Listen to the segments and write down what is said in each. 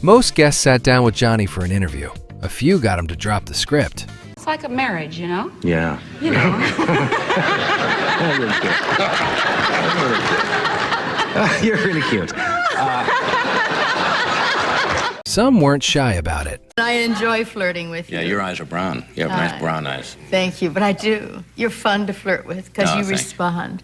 Most guests sat down with Johnny for an interview. A few got him to drop the script. It's like a marriage, you know? Yeah. You know. You're really cute. Some weren't shy about it. I enjoy flirting with you. Yeah, your eyes are brown. You have nice brown eyes. Thank you, but I do. You're fun to flirt with because you thanks. respond.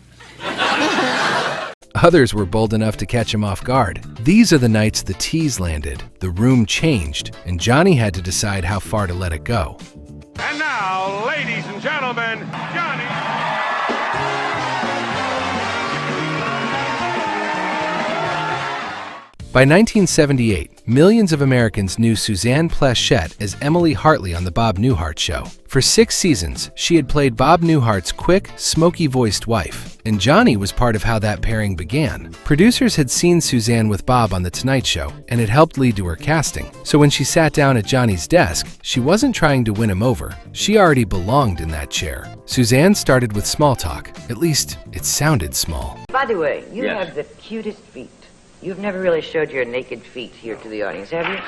Others were bold enough to catch him off guard. These are the nights the tease landed, the room changed, and Johnny had to decide how far to let it go. And now, ladies and gentlemen, Johnny. By 1978, millions of Americans knew Suzanne Pleshette as Emily Hartley on The Bob Newhart Show. For 6 seasons, she had played Bob Newhart's quick, smoky-voiced wife, and Johnny was part of how that pairing began. Producers had seen Suzanne with Bob on The Tonight Show, and it helped lead to her casting. So when she sat down at Johnny's desk, she wasn't trying to win him over. She already belonged in that chair. Suzanne started with small talk. At least, it sounded small. By the way, you Yes. have the cutest feet. You've never really showed your naked feet here to the audience, have you?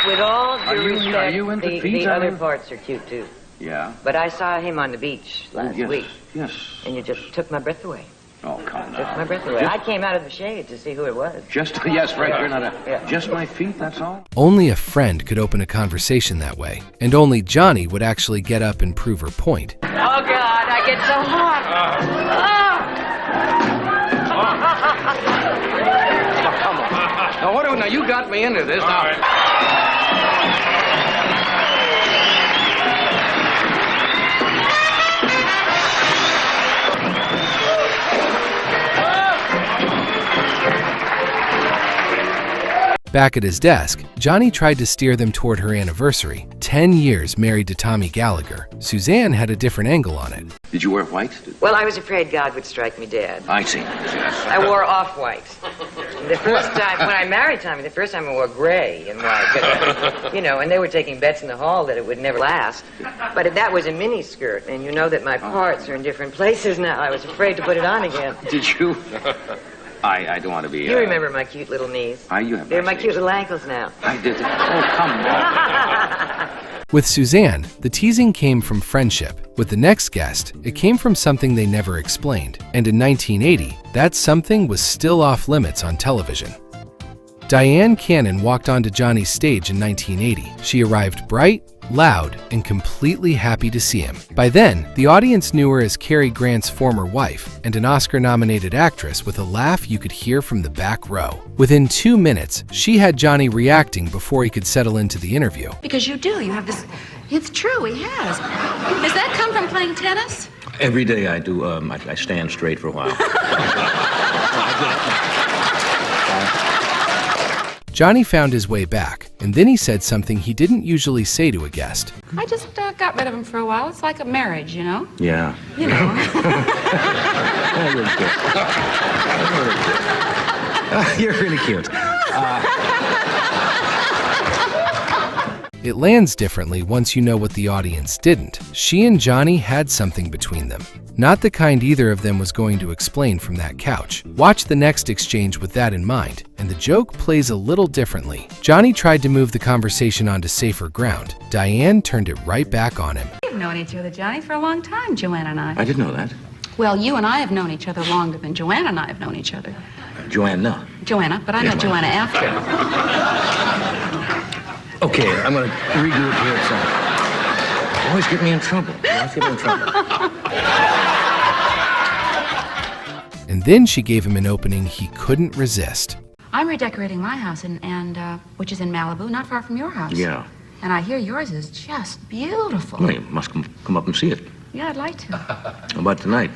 With all due respect, are you into feet, the other Alan? parts are cute too. Yeah? But I saw him on the beach last yes. week, Yes. and you just took my breath away. Oh, come Took my now. breath away. I came out of the shade to see who it was. Just, yes, right, you're not a... Yeah. Just my feet, that's all? Only a friend could open a conversation that way, and only Johnny would actually get up and prove her point. Oh, God, I get so hot. Come on. Now, you got me into this. Now, Back at his desk, Johnny tried to steer them toward her anniversary, 10 years married to Tommy Gallagher. Suzanne had a different angle on it. Did you wear white? Well, I was afraid God would strike me dead. I see. I wore off-white. The first time, when I married Tommy, the first time I wore gray and white. You know, and they were taking bets in the hall that it would never last. But that was a mini skirt, and you know that my parts are in different places now. I was afraid to put it on again. Did you? I don't want to be... You remember my cute little knees? You have They're nice my knees. cute little ankles now. I did. Oh, come on. With Suzanne, the teasing came from friendship. With the next guest, it came from something they never explained. And in 1980, that something was still off limits on television. Dyan Cannon walked onto Johnny's stage in 1980. She arrived bright, loud, and completely happy to see him. By then, the audience knew her as Cary Grant's former wife and an Oscar-nominated actress with a laugh you could hear from the back row. Within 2 minutes, she had Johnny reacting before he could settle into the interview. Because you do. You have this. It's true, he has. Does that come from playing tennis? Every day I do, I stand straight for a while. Johnny found his way back, and then he said something he didn't usually say to a guest. I just got rid of him for a while. It's like a marriage, you know? Yeah. You know. You're really cute. It lands differently once you know what the audience didn't. She and Johnny had something between them. Not the kind either of them was going to explain from that couch. Watch the next exchange with that in mind, and the joke plays a little differently. Johnny tried to move the conversation onto safer ground. Dyan turned it right back on him. We've known each other, Johnny, for a long time, Joanna and I. I didn't know that. Well, you and I have known each other longer than Joanna and I have known each other. Joanna. Joanna, but I know Yes, Joanna after. Okay, I'm going to regroup here. So. You always get me in trouble. And then she gave him an opening he couldn't resist. I'm redecorating my house, and which is in Malibu, not far from your house. Yeah. And I hear yours is just beautiful. Well, you must come up and see it. Yeah, I'd like to. How about tonight?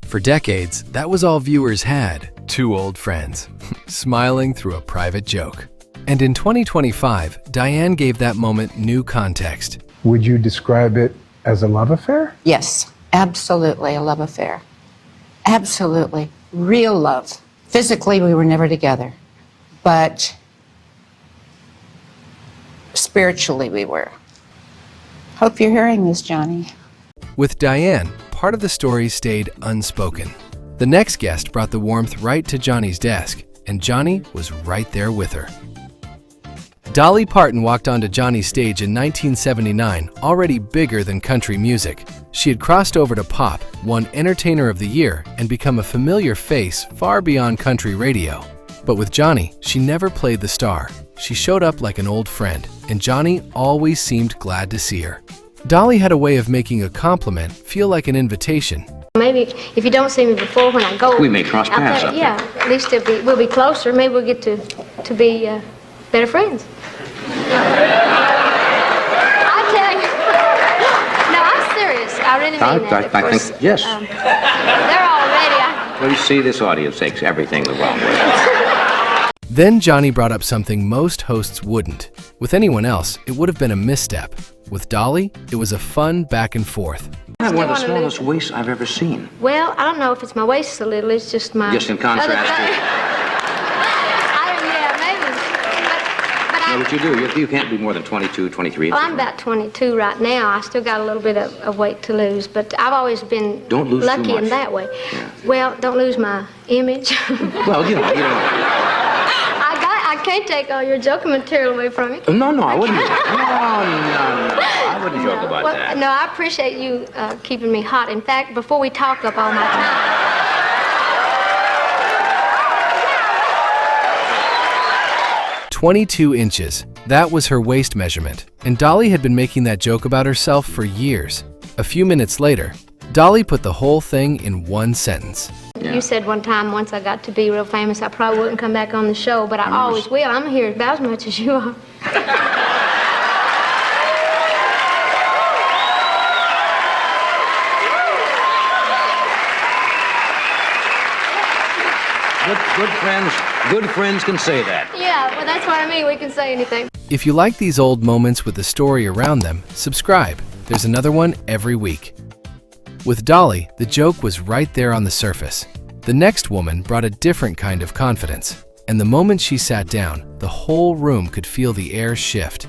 For decades, that was all viewers had, 2 old friends, smiling through a private joke. And in 2025, Dyan gave that moment new context. Would you describe it as a love affair? Yes, absolutely a love affair. Absolutely. Real love. Physically, we were never together, but spiritually we were. Hope you're hearing this, Johnny. With Dyan, part of the story stayed unspoken. The next guest brought the warmth right to Johnny's desk, and Johnny was right there with her. Dolly Parton walked onto Johnny's stage in 1979, already bigger than country music. She had crossed over to pop, won Entertainer of the Year, and become a familiar face far beyond country radio. But with Johnny, she never played the star. She showed up like an old friend, and Johnny always seemed glad to see her. Dolly had a way of making a compliment feel like an invitation. Maybe if you don't see me before when I go, We may cross paths up there. Yeah, at least we'll be closer. Maybe we'll get to be better friends. I tell you, no, I'm serious. I really mean that. I think, yes. They're all ready. Well, you see, this audience takes everything the wrong way. Then Johnny brought up something most hosts wouldn't. With anyone else, it would have been a misstep. With Dolly, it was a fun back and forth. I have one of the smallest waists I've ever seen. Well, I don't know if it's my waist a little. It's just my. Just in contrast to. Yeah, maybe. But Know what you do? You can't be more than 22, 23. Well, I'm about 22 right now. I still got a little bit of weight to lose, but I've always been Don't lose too lucky much. in that way. Yeah. Well, don't lose my image. Well, you know. I can't take all your joking material away from you. No, I wouldn't. No. I wouldn't joke about that. No, I appreciate you keeping me hot. In fact, before we talk up all my time. 22 inches. That was her waist measurement, and Dolly had been making that joke about herself for years. A few minutes later, Dolly put the whole thing in one sentence. Yeah. You said one time, once I got to be real famous, I probably wouldn't come back on the show, but I always will. I'm here about as much as you are. Good friends can say that. Yeah, well, that's what I mean. We can say anything. If you like these old moments with the story around them, subscribe. There's another one every week. With Dolly, the joke was right there on the surface. The next woman brought a different kind of confidence, and the moment she sat down, the whole room could feel the air shift.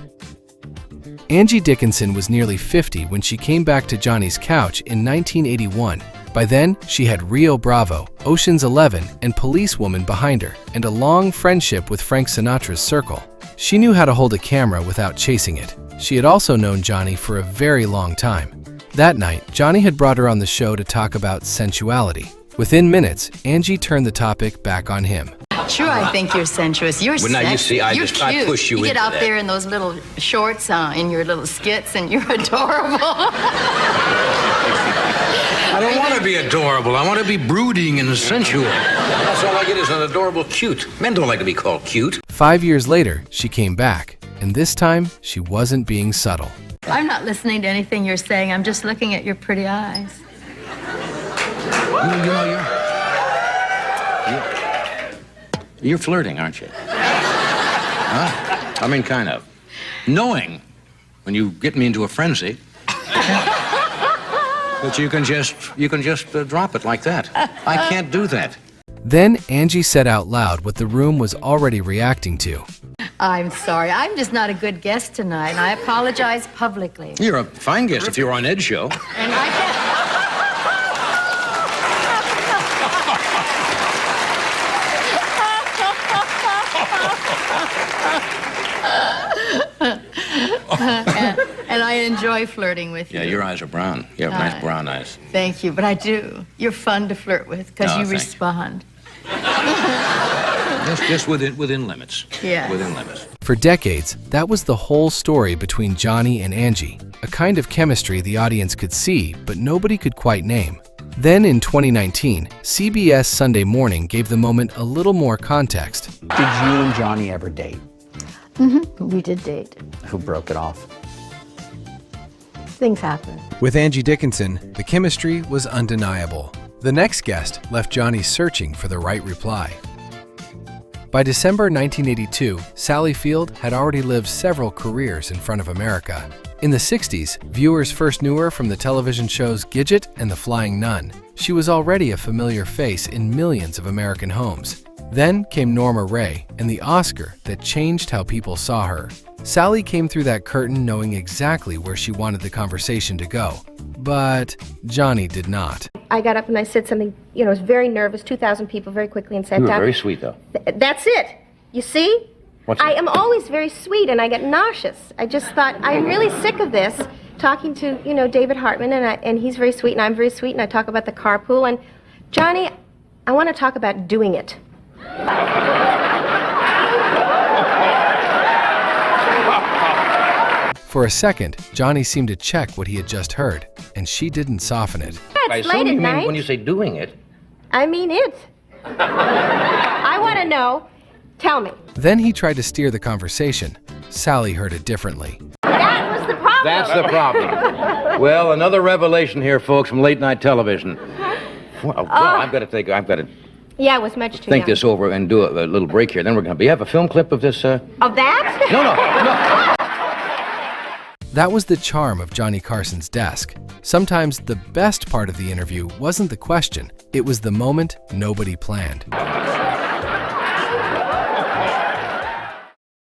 Angie Dickinson was nearly 50 when she came back to Johnny's couch in 1981. By then, she had Rio Bravo, Ocean's 11, and Policewoman behind her, and a long friendship with Frank Sinatra's Circle. She knew how to hold a camera without chasing it. She had also known Johnny for a very long time. That night, Johnny had brought her on the show to talk about sensuality. Within minutes, Angie turned the topic back on him. Sure, I think you're sensuous. You're Well, now, you sexy. see, I you're just- I cute. push you get into out that. there in those little shorts, in your little skits, and you're adorable. I don't want to be adorable. I want to be brooding and sensual. That's all I get is an adorable cute. Men don't like to be called cute. 5 years later, she came back, and this time, she wasn't being subtle. I'm not listening to anything you're saying. I'm just looking at your pretty eyes. You're flirting, aren't you? Huh? I mean, kind of. Knowing when you get me into a frenzy that you can just drop it like that. I can't do that. Then Angie said out loud what the room was already reacting to. I'm sorry. I'm just not a good guest tonight, and I apologize publicly. You're a fine guest if you're on Ed's show. And I and I enjoy flirting with you. Yeah, your eyes are brown. You have nice brown eyes. Thank you, but I do. You're fun to flirt with because Oh, you thanks. respond. Just within limits. Yeah. Within limits. For decades, that was the whole story between Johnny and Angie, a kind of chemistry the audience could see, but nobody could quite name. Then in 2019, CBS Sunday Morning gave the moment a little more context. Did you and Johnny ever date? Mm-hmm. We did date. Who broke it off? Things happen. With Angie Dickinson, the chemistry was undeniable. The next guest left Johnny searching for the right reply. By December 1982, Sally Field had already lived several careers in front of America. In the 60s, viewers first knew her from the television shows Gidget and The Flying Nun. She was already a familiar face in millions of American homes. Then came Norma Ray and the Oscar that changed how people saw her. Sally came through that curtain knowing exactly where she wanted the conversation to go, but Johnny did not. I got up and I said something, I was very nervous, 2,000 people very quickly, and sat You were down. very sweet, though. That's it. You see? What's I that? am always very sweet, and I get nauseous. I just thought, I'm really sick of this, talking to, David Hartman, and he's very sweet, and I'm very sweet, and I talk about the carpool, and Johnny, I want to talk about doing it. For a second, Johnny seemed to check what he had just heard, and she didn't soften it. I It's assume late at you mean night. when you say doing it. I mean it. I want to know. Tell me. Then he tried to steer the conversation. Sally heard it differently. That was the problem. That's the problem. Well, another revelation here, folks, from late night television. Well, I've got to Yeah, it was much too think young. this over and do a little break here. Then we're going to. You have a film clip of this? Of that? No. That was the charm of Johnny Carson's desk. Sometimes the best part of the interview wasn't the question, it was the moment nobody planned.